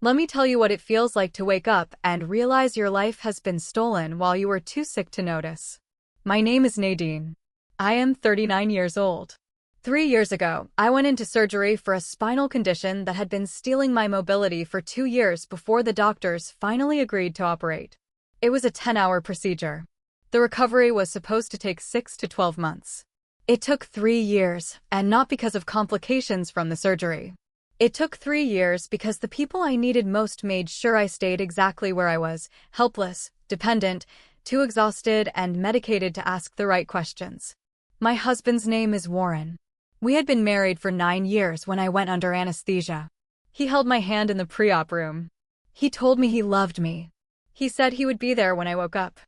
Let me tell you what it feels like to wake up and realize your life has been stolen while you were too sick to notice. My name is Nadine. I am 39 years old. 3 years ago, I went into surgery for a spinal condition that had been stealing my mobility for 2 years before the doctors finally agreed to operate. It was a 10-hour procedure. The recovery was supposed to take 6 to 12 months. It took 3 years, and not because of complications from the surgery. It took 3 years because the people I needed most made sure I stayed exactly where I was, helpless, dependent, too exhausted, and medicated to ask the right questions. My husband's name is Warren. We had been married for 9 years when I went under anesthesia. He held my hand in the pre-op room. He told me he loved me. He said he would be there when I woke up.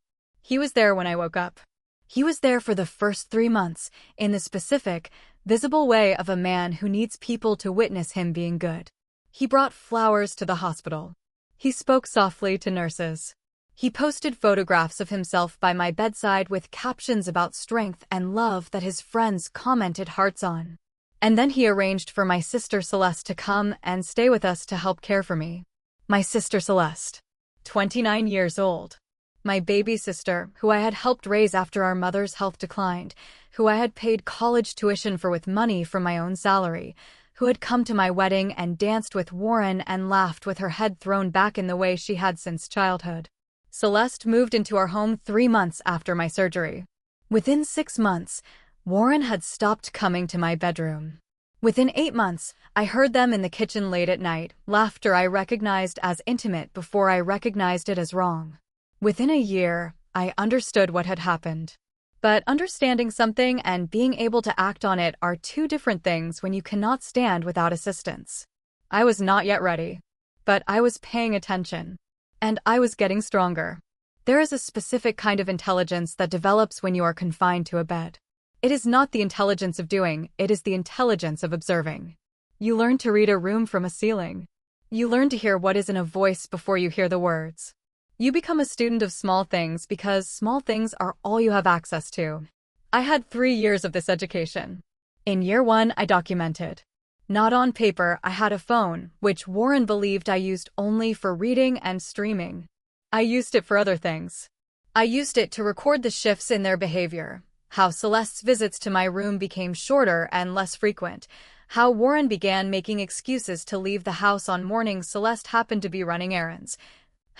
He was there when I woke up. He was there for the first 3 months, in the specific, visible way of a man who needs people to witness him being good. He brought flowers to the hospital. He spoke softly to nurses. He posted photographs of himself by my bedside with captions about strength and love that his friends commented hearts on. And then he arranged for my sister Celeste to come and stay with us to help care for me. My sister Celeste, 29 years old. My baby sister, who I had helped raise after our mother's health declined, who I had paid college tuition for with money from my own salary, who had come to my wedding and danced with Warren and laughed with her head thrown back in the way she had since childhood. Celeste moved into our home 3 months after my surgery. Within 6 months, Warren had stopped coming to my bedroom. Within 8 months, I heard them in the kitchen late at night, laughter I recognized as intimate before I recognized it as wrong. Within a year, I understood what had happened. But understanding something and being able to act on it are two different things when you cannot stand without assistance. I was not yet ready, but I was paying attention. And I was getting stronger. There is a specific kind of intelligence that develops when you are confined to a bed. It is not the intelligence of doing, it is the intelligence of observing. You learn to read a room from a ceiling. You learn to hear what is in a voice before you hear the words. You become a student of small things because small things are all you have access to. I had 3 years of this education. In year 1, I documented. Not on paper, I had a phone, which Warren believed I used only for reading and streaming. I used it for other things. I used it to record the shifts in their behavior, how Celeste's visits to my room became shorter and less frequent, how Warren began making excuses to leave the house on mornings Celeste happened to be running errands,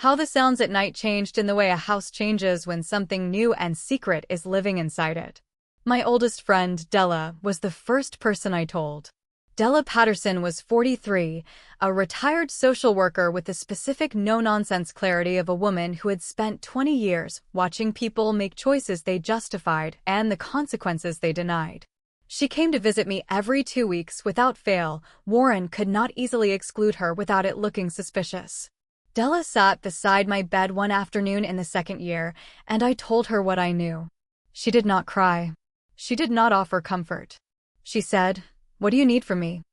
how the sounds at night changed in the way a house changes when something new and secret is living inside it. My oldest friend, Della, was the first person I told. Della Patterson was 43, a retired social worker with the specific no-nonsense clarity of a woman who had spent 20 years watching people make choices they justified and the consequences they denied. She came to visit me every 2 weeks without fail. Warren could not easily exclude her without it looking suspicious. Della sat beside my bed one afternoon in the 2nd year, and I told her what I knew. She did not cry. She did not offer comfort. She said, "What do you need from me?"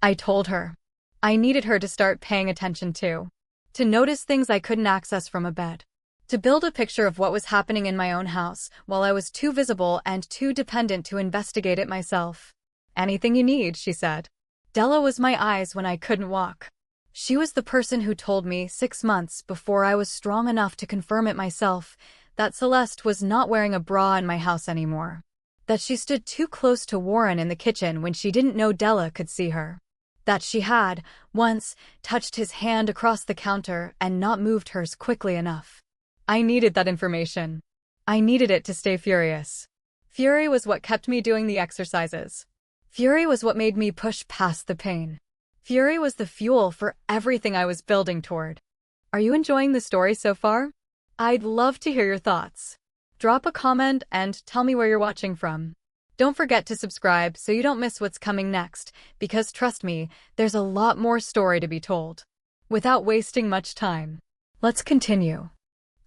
I told her. I needed her to start paying attention too. To notice things I couldn't access from a bed. To build a picture of what was happening in my own house, while I was too visible and too dependent to investigate it myself. "Anything you need," she said. Della was my eyes when I couldn't walk. She was the person who told me 6 months before I was strong enough to confirm it myself that Celeste was not wearing a bra in my house anymore. That she stood too close to Warren in the kitchen when she didn't know Della could see her. That she had, once, touched his hand across the counter and not moved hers quickly enough. I needed that information. I needed it to stay furious. Fury was what kept me doing the exercises. Fury was what made me push past the pain. Fury was the fuel for everything I was building toward. Are you enjoying the story so far? I'd love to hear your thoughts. Drop a comment and tell me where you're watching from. Don't forget to subscribe so you don't miss what's coming next, because trust me, there's a lot more story to be told. Without wasting much time, let's continue.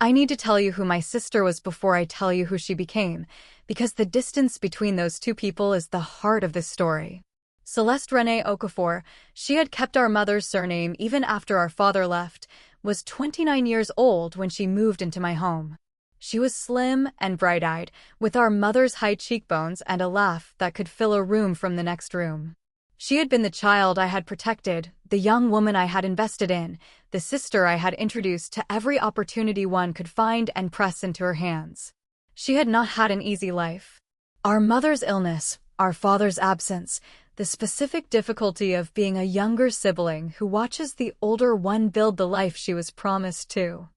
I need to tell you who my sister was before I tell you who she became, because the distance between those two people is the heart of this story. Celeste Renee Okafor, she had kept our mother's surname even after our father left, was 29 years old when she moved into my home. She was slim and bright-eyed, with our mother's high cheekbones and a laugh that could fill a room from the next room. She had been the child I had protected, the young woman I had invested in, the sister I had introduced to every opportunity one could find and press into her hands. She had not had an easy life. Our mother's illness, our father's absence, the specific difficulty of being a younger sibling who watches the older one build the life she was promised to.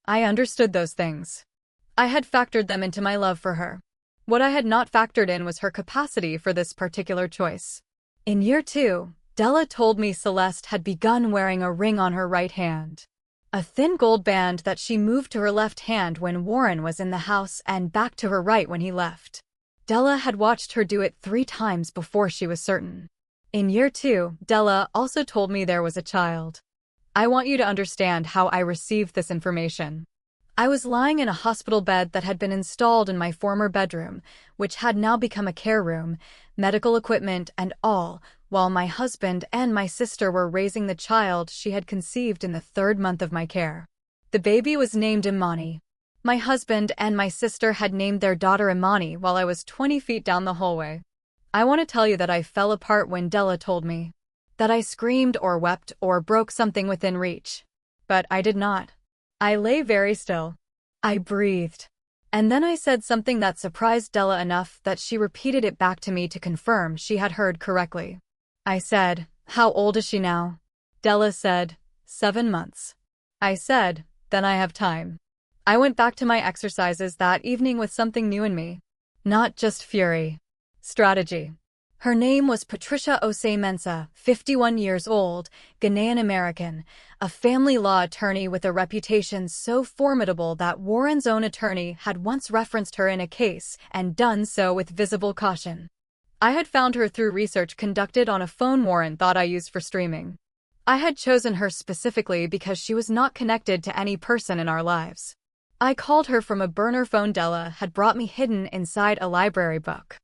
I understood those things. I had factored them into my love for her. What I had not factored in was her capacity for this particular choice. In year 2, Della told me Celeste had begun wearing a ring on her right hand. A thin gold band that she moved to her left hand when Warren was in the house and back to her right when he left. Della had watched her do it 3 times before she was certain. In year 2, Della also told me there was a child. I want you to understand how I received this information. I was lying in a hospital bed that had been installed in my former bedroom, which had now become a care room, medical equipment and all, while my husband and my sister were raising the child she had conceived in the 3rd month of my care. The baby was named Imani. My husband and my sister had named their daughter Imani while I was 20 feet down the hallway. I want to tell you that I fell apart when Della told me. That I screamed or wept or broke something within reach. But I did not. I lay very still. I breathed. And then I said something that surprised Della enough that she repeated it back to me to confirm she had heard correctly. I said, "How old is she now?" Della said, 7 months. I said, "Then I have time." I went back to my exercises that evening with something new in me. Not just fury. Strategy. Her name was Patricia Osei-Mensah, 51 years old, Ghanaian-American, a family law attorney with a reputation so formidable that Warren's own attorney had once referenced her in a case and done so with visible caution. I had found her through research conducted on a phone Warren thought I used for streaming. I had chosen her specifically because she was not connected to any person in our lives. I called her from a burner phone Della had brought me hidden inside a library book.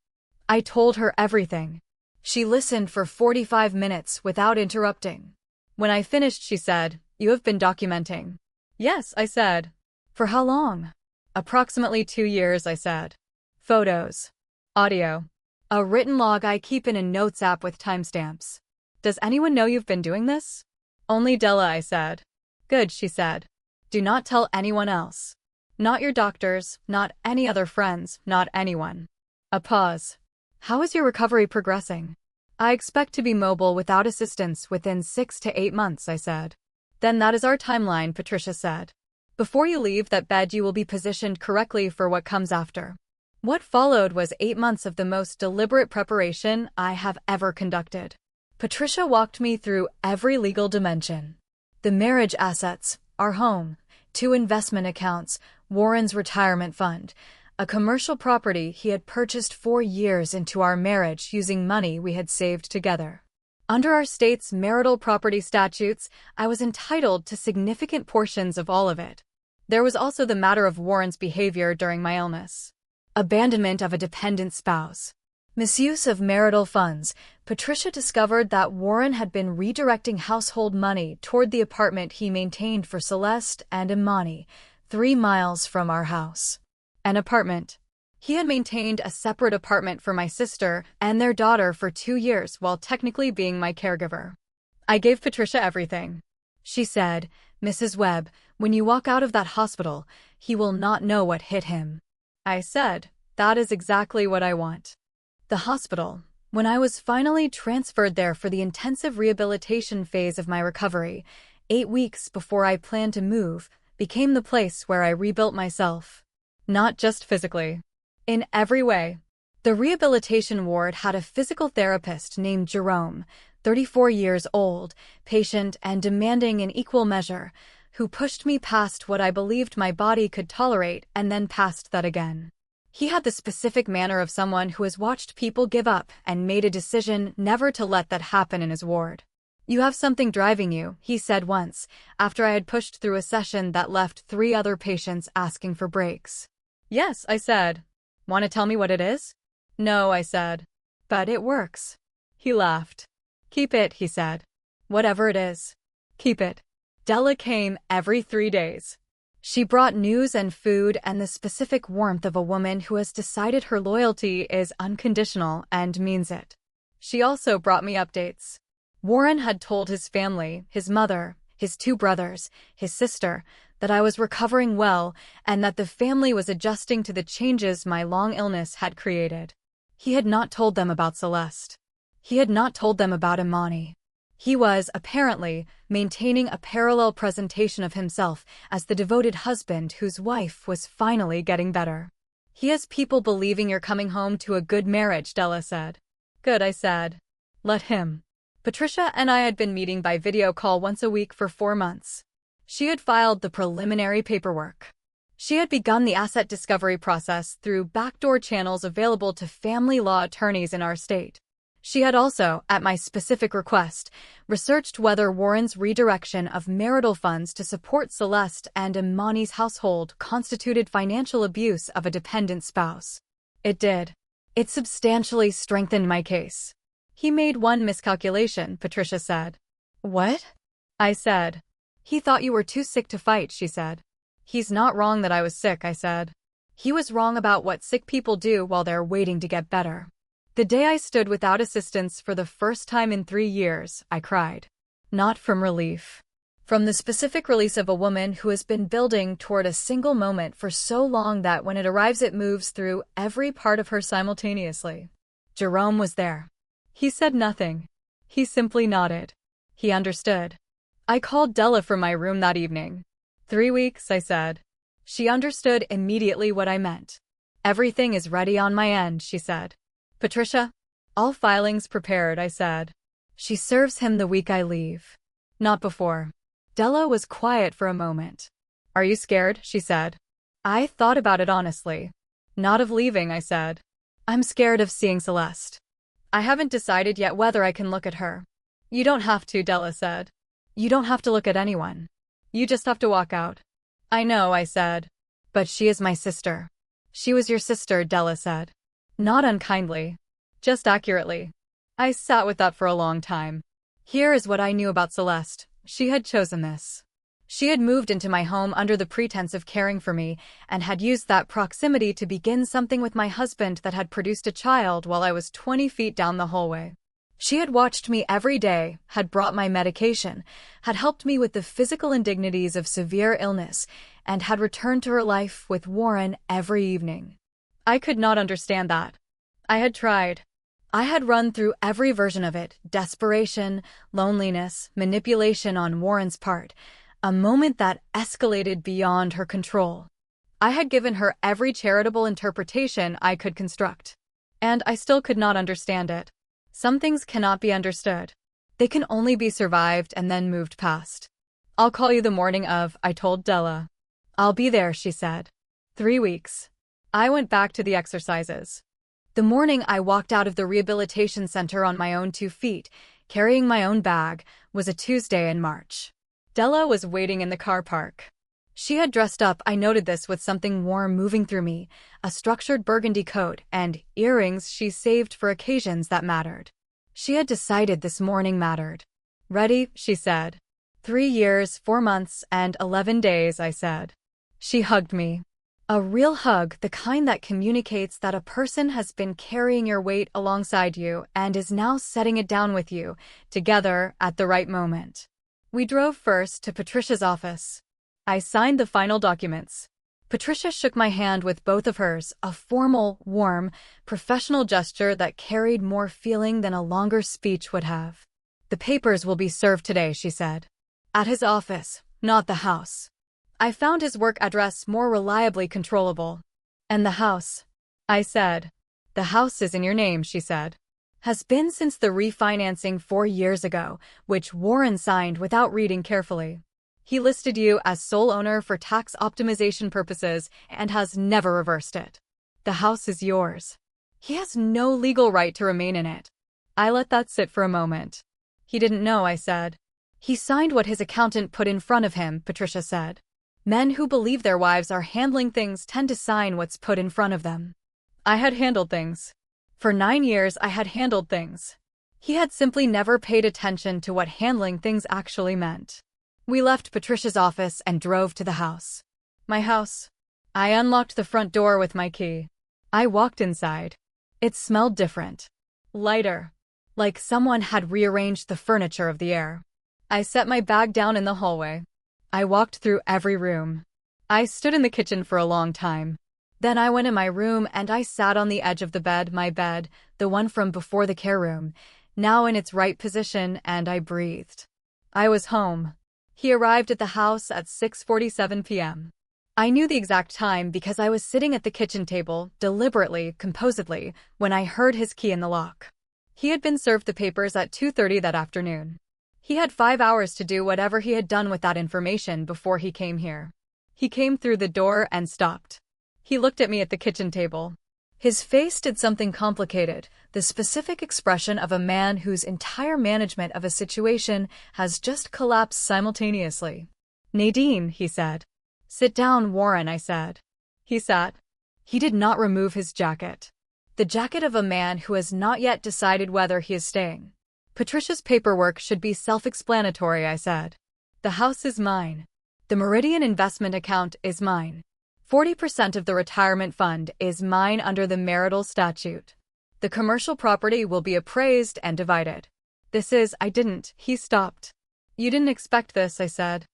I told her everything. She listened for 45 minutes without interrupting. When I finished, she said, "You have been documenting." "Yes," I said. "For how long?" "Approximately 2 years," I said. "Photos. Audio. A written log I keep in a notes app with timestamps." "Does anyone know you've been doing this?" "Only Della," I said. "Good," she said. "Do not tell anyone else. Not your doctors, not any other friends, not anyone." A pause. "How is your recovery progressing?" "I expect to be mobile without assistance within 6 to 8 months," I said. "Then that is our timeline," Patricia said. "Before you leave that bed, you will be positioned correctly for what comes after." What followed was 8 months of the most deliberate preparation I have ever conducted. Patricia walked me through every legal dimension. The marriage assets, our home, 2 investment accounts, Warren's retirement fund, a commercial property he had purchased 4 years into our marriage using money we had saved together. Under our state's marital property statutes, I was entitled to significant portions of all of it. There was also the matter of Warren's behavior during my illness. Abandonment of a dependent spouse. Misuse of marital funds. Patricia discovered that Warren had been redirecting household money toward the apartment he maintained for Celeste and Imani, 3 miles from our house. An apartment. He had maintained a separate apartment for my sister and their daughter for 2 years while technically being my caregiver. I gave Patricia everything. She said, "Mrs. Webb, when you walk out of that hospital, he will not know what hit him." I said, "That is exactly what I want." The hospital, when I was finally transferred there for the intensive rehabilitation phase of my recovery, 8 weeks before I planned to move, became the place where I rebuilt myself. Not just physically. In every way. The rehabilitation ward had a physical therapist named Jerome, 34 years old, patient and demanding in equal measure, who pushed me past what I believed my body could tolerate and then past that again. He had the specific manner of someone who has watched people give up and made a decision never to let that happen in his ward. "You have something driving you," he said once, after I had pushed through a session that left 3 other patients asking for breaks. "Yes," I said. "Want to tell me what it is?" "No," I said. "But it works." He laughed. "Keep it," he said. "Whatever it is. Keep it." Della came every 3 days. She brought news and food and the specific warmth of a woman who has decided her loyalty is unconditional and means it. She also brought me updates. Warren had told his family, his mother, his 2 brothers, his sister, that I was recovering well and that the family was adjusting to the changes my long illness had created. He had not told them about Celeste. He had not told them about Imani. He was, apparently, maintaining a parallel presentation of himself as the devoted husband whose wife was finally getting better. He has people believing you're coming home to a good marriage, Della said. Good, I said. Let him. Patricia and I had been meeting by video call once a week for 4 months. She had filed the preliminary paperwork. She had begun the asset discovery process through backdoor channels available to family law attorneys in our state. She had also, at my specific request, researched whether Warren's redirection of marital funds to support Celeste and Imani's household constituted financial abuse of a dependent spouse. It did. It substantially strengthened my case. He made one miscalculation, Patricia said. What? I said. He thought you were too sick to fight, she said. He's not wrong that I was sick, I said. He was wrong about what sick people do while they're waiting to get better. The day I stood without assistance for the first time in 3 years, I cried. Not from relief. From the specific release of a woman who has been building toward a single moment for so long that when it arrives it moves through every part of her simultaneously. Jerome was there. He said nothing. He simply nodded. He understood. I called Della from my room that evening. 3 weeks, I said. She understood immediately what I meant. Everything is ready on my end, she said. Patricia? All filings prepared, I said. She serves him the week I leave. Not before. Della was quiet for a moment. Are you scared? She said. I thought about it honestly. Not of leaving, I said. I'm scared of seeing Celeste. I haven't decided yet whether I can look at her. You don't have to, Della said. You don't have to look at anyone. You just have to walk out. I know, I said. But she is my sister. She was your sister, Della said. Not unkindly. Just accurately. I sat with that for a long time. Here is what I knew about Celeste. She had chosen this. She had moved into my home under the pretense of caring for me and had used that proximity to begin something with my husband that had produced a child while I was 20 feet down the hallway. She had watched me every day, had brought my medication, had helped me with the physical indignities of severe illness, and had returned to her life with Warren every evening. I could not understand that. I had tried. I had run through every version of it: desperation, loneliness, manipulation on Warren's part, a moment that escalated beyond her control. I had given her every charitable interpretation I could construct. And I still could not understand it. Some things cannot be understood. They can only be survived and then moved past. I'll call you the morning of, I told Della. I'll be there, she said. 3 weeks. I went back to the exercises. The morning I walked out of the rehabilitation center on my own 2 feet, carrying my own bag, was a Tuesday in March. Della was waiting in the car park. She had dressed up, I noted this, with something warm moving through me, a structured burgundy coat, and earrings she saved for occasions that mattered. She had decided this morning mattered. Ready, she said. 3 years, 4 months, and 11 days, I said. She hugged me. A real hug, the kind that communicates that a person has been carrying your weight alongside you and is now setting it down with you, together, at the right moment. We drove first to Patricia's office. I signed the final documents. Patricia shook my hand with both of hers, a formal, warm, professional gesture that carried more feeling than a longer speech would have. The papers will be served today, she said. At his office, not the house. I found his work address more reliably controllable. And the house? I said. The house is in your name, she said. Has been since the refinancing 4 years ago, which Warren signed without reading carefully. He listed you as sole owner for tax optimization purposes and has never reversed it. The house is yours. He has no legal right to remain in it. I let that sit for a moment. He didn't know, I said. He signed what his accountant put in front of him, Patricia said. Men who believe their wives are handling things tend to sign what's put in front of them. I had handled things. For 9 years I had handled things. He had simply never paid attention to what handling things actually meant. We left Patricia's office and drove to the house. My house. I unlocked the front door with my key. I walked inside. It smelled different. Lighter. like someone had rearranged the furniture of the air. I set my bag down in the hallway. I walked through every room. I stood in the kitchen for a long time. Then I went in my room and I sat on the edge of the bed, my bed, the one from before the care room, now in its right position, and I breathed. I was home. He arrived at the house at 6:47 p.m. I knew the exact time because I was sitting at the kitchen table, deliberately, composedly, when I heard his key in the lock. He had been served the papers at 2:30 that afternoon. He had 5 hours to do whatever he had done with that information before he came here. He came through the door and stopped. He looked at me at the kitchen table. His face did something complicated, the specific expression of a man whose entire management of a situation has just collapsed simultaneously. "Nadine," he said. "Sit down, Warren," I said. He sat. He did not remove his jacket. The jacket of a man who has not yet decided whether he is staying. "Patricia's paperwork should be self-explanatory," I said. "The house is mine. The Meridian investment account is mine. 40% of the retirement fund is mine under the marital statute. The commercial property will be appraised and divided. This is—" He stopped. "You didn't expect this," I said.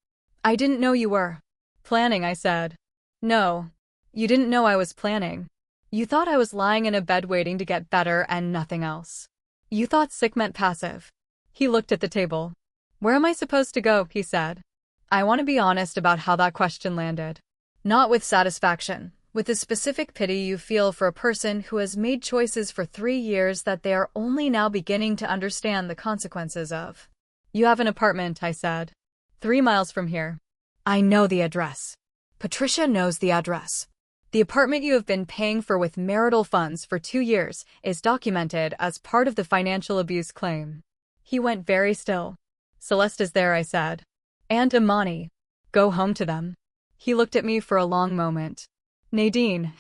"I didn't know you were planning," I said. "No. You didn't know I was planning. You thought I was lying in a bed waiting to get better and nothing else. You thought sick meant passive." He looked at the table. "Where am I supposed to go?" he said. I want to be honest about how that question landed. Not with satisfaction, with the specific pity you feel for a person who has made choices for 3 years that they are only now beginning to understand the consequences of. "You have an apartment," I said. 3 miles from here. I know the address. Patricia knows the address. The apartment you have been paying for with marital funds for 2 years is documented as part of the financial abuse claim. He went very still. "Celeste is there," I said. "And Imani. Go home to them." He looked at me for a long moment. "Nadine."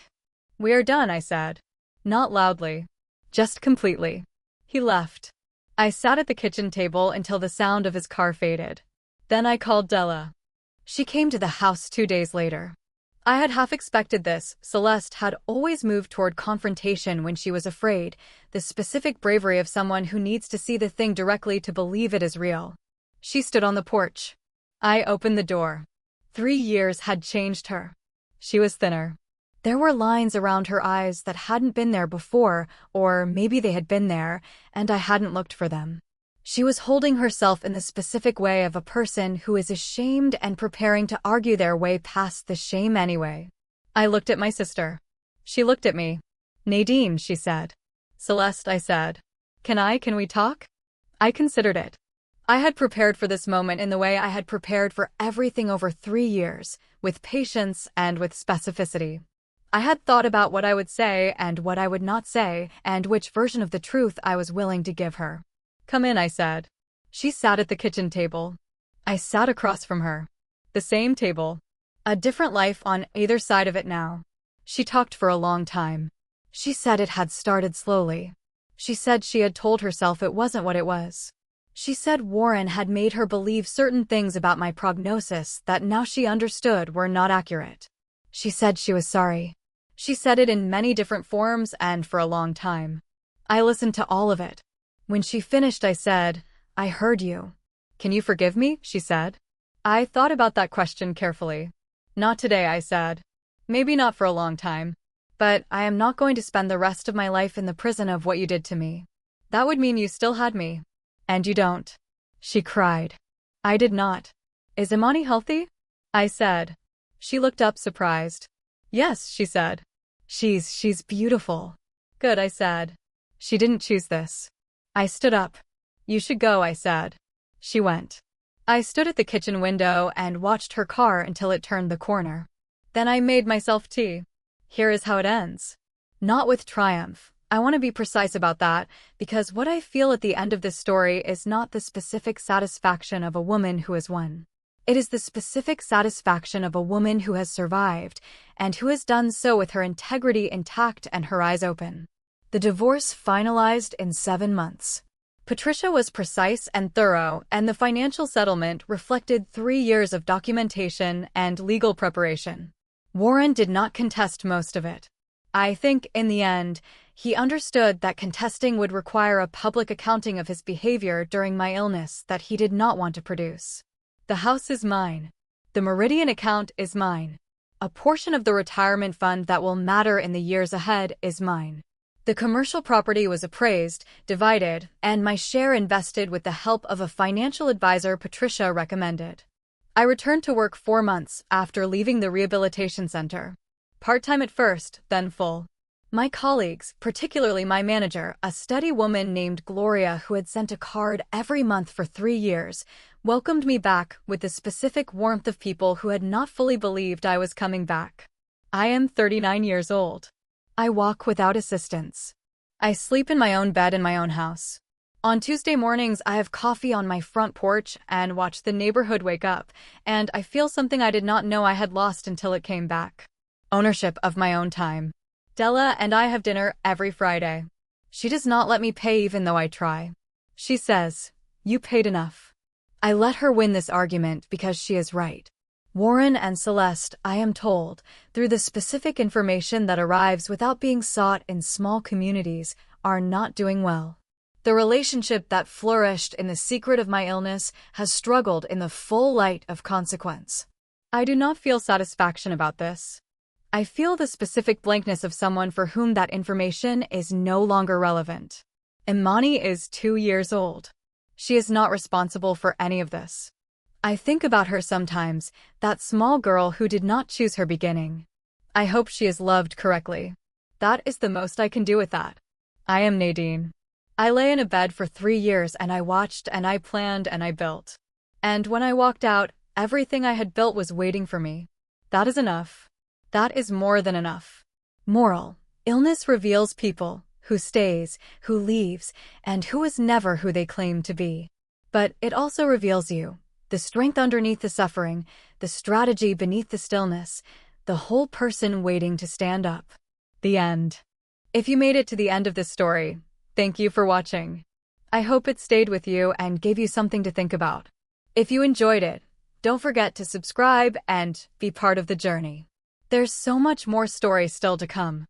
"We are done," I said. Not loudly. Just completely. He left. I sat at the kitchen table until the sound of his car faded. Then I called Della. She came to the house 2 days later. I had half expected this. Celeste had always moved toward confrontation when she was afraid, the specific bravery of someone who needs to see the thing directly to believe it is real. She stood on the porch. I opened the door. 3 years had changed her. She was thinner. There were lines around her eyes that hadn't been there before, or maybe they had been there, and I hadn't looked for them. She was holding herself in the specific way of a person who is ashamed and preparing to argue their way past the shame anyway. I looked at my sister. She looked at me. "Nadine," she said. "Celeste," I said. Can we talk?" I considered it. I had prepared for this moment in the way I had prepared for everything over 3 years, with patience and with specificity. I had thought about what I would say and what I would not say, and which version of the truth I was willing to give her. "Come in," I said. She sat at the kitchen table. I sat across from her. The same table. A different life on either side of it now. She talked for a long time. She said it had started slowly. She said she had told herself it wasn't what it was. She said Warren had made her believe certain things about my prognosis that now she understood were not accurate. She said she was sorry. She said it in many different forms and for a long time. I listened to all of it. When she finished, I said, "I heard you. Can you forgive me?" she said. I thought about that question carefully. "Not today," I said. "Maybe not for a long time. But I am not going to spend the rest of my life in the prison of what you did to me. That would mean you still had me. And you don't." She cried. I did not. "Is Imani healthy?" I said. She looked up surprised. "Yes," she said. She's beautiful." "Good," I said. "She didn't choose this." I stood up. "You should go," I said. She went. I stood at the kitchen window and watched her car until it turned the corner. Then I made myself tea. Here is how it ends. Not with triumph. I want to be precise about that, because what I feel at the end of this story is not the specific satisfaction of a woman who has won. It is the specific satisfaction of a woman who has survived, and who has done so with her integrity intact and her eyes open. The divorce finalized in 7 months. Patricia was precise and thorough, and the financial settlement reflected 3 years of documentation and legal preparation. Warren did not contest most of it. I think, in the end, He understood that contesting would require a public accounting of his behavior during my illness that he did not want to produce. The house is mine. The Meridian account is mine. A portion of the retirement fund that will matter in the years ahead is mine. The commercial property was appraised, divided, and my share invested with the help of a financial advisor Patricia recommended. I returned to work 4 months after leaving the rehabilitation center. Part-time at first, then full. My colleagues, particularly my manager, a steady woman named Gloria who had sent a card every month for 3 years, welcomed me back with the specific warmth of people who had not fully believed I was coming back. I am 39 years old. I walk without assistance. I sleep in my own bed in my own house. On Tuesday mornings, I have coffee on my front porch and watch the neighborhood wake up, and I feel something I did not know I had lost until it came back. Ownership of my own time. Della and I have dinner every Friday. She does not let me pay even though I try. She says, "You paid enough." I let her win this argument because she is right. Warren and Celeste, I am told, through the specific information that arrives without being sought in small communities, are not doing well. The relationship that flourished in the secret of my illness has struggled in the full light of consequence. I do not feel satisfaction about this. I feel the specific blankness of someone for whom that information is no longer relevant. Imani is 2 years old. She is not responsible for any of this. I think about her sometimes, that small girl who did not choose her beginning. I hope she is loved correctly. That is the most I can do with that. I am Nadine. I lay in a bed for 3 years and I watched and I planned and I built. And when I walked out, everything I had built was waiting for me. That is enough. That is more than enough. Moral: illness reveals people, who stays, who leaves, and who is never who they claim to be. But it also reveals you, the strength underneath the suffering, the strategy beneath the stillness, the whole person waiting to stand up. The end. If you made it to the end of this story, thank you for watching. I hope it stayed with you and gave you something to think about. If you enjoyed it, don't forget to subscribe and be part of the journey. There's so much more story still to come.